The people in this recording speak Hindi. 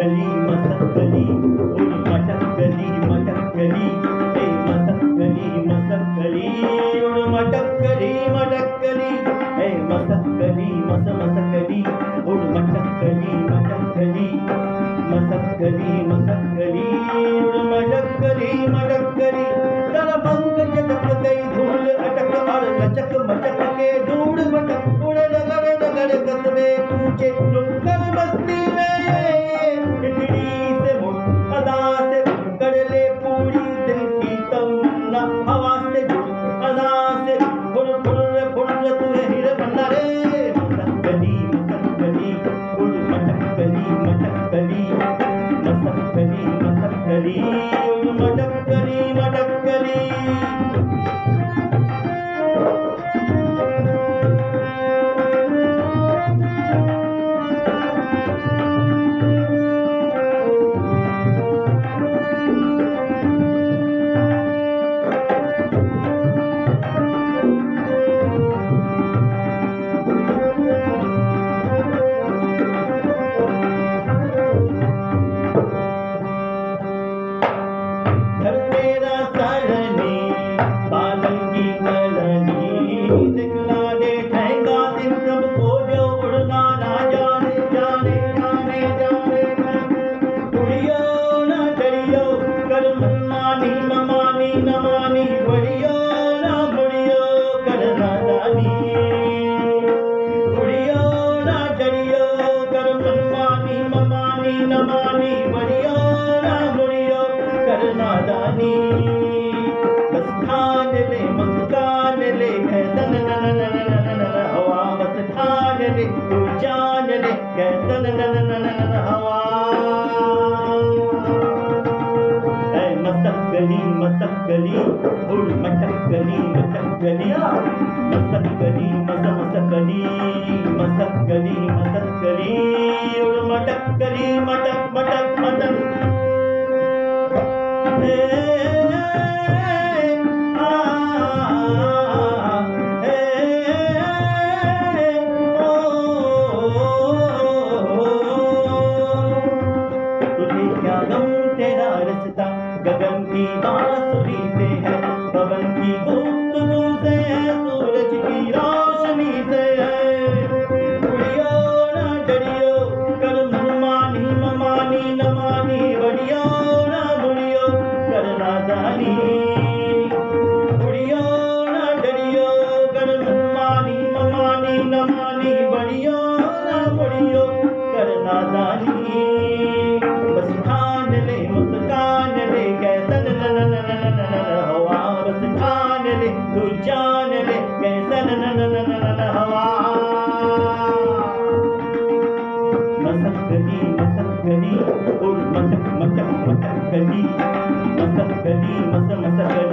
मसक्कली मसक्कली उड़ मटक्कली मटक्कली हे मसक्कली मसक्कली उड़ मटक्कली मटक्कली हे मसक्कली मसक्कली उड़ मटक्कली मटक्कली मसक्कली मसक्कली उड़ मटक्कली मटक्कली तेरा पंख चटक गई धूल अटक और लचक मचक के धूल मटक उड़े रगड़ रगड़ कसबे कूचे नुक्कड़ बस्ती में बिगड़ी से मुड़ अदा से कर ले पूरी दिल की तमन्ना हवा से जुड़ अदा से फुर तू हीरे बन्ना रे मसक्कली मसक्कली उड़ मटक्कली मटक्कली मसक्कली मसक्कली उड़ मटक्कली मटक्कली दिखला दे ठहंगा दिन कब को जो उड़ना ना जाने जाने जाने जाने उड़ियो ना डरियो कर मानी ममानी न मानी बढ़ियो ना बुढ़ियो कर नादानी उड़ियो ना डरियो कर मानी ममानी न मानी बढ़ियो ना बुढ़ियो कर नादानी बस ठान ले मुस्कान ले कैसन हवा बस ठान ले तू जान ले कैसन हवा ऐ मसक्कली मसक्कली उड़ मटक्कली मटक्कली मसक्कली मसक्कली मसक्कली मसक्कली उड़ मटक्कली मटक मटक मटक तेरा रिश्ता गगन की बांसुरी से है पवन की गुफ्तगू से है सूरज की रोशनी से है उड़ियो ना डरियो कर मनमानी ममानी न मानी बढ़ियो ना बुढ़ियो कर नादानी उड़ियो ना डरियो कर मनमानी ममानी न मानी बढ़ियो ना बुढ़ियो कर नादानी बस ठान ले मुस्कान ले कैसन हवा बस ठान ले तू जान ले कैसन हवा मसक्कली मसक्कली उड़ मटक मटक मटक्कली मसक्कली मसक्कली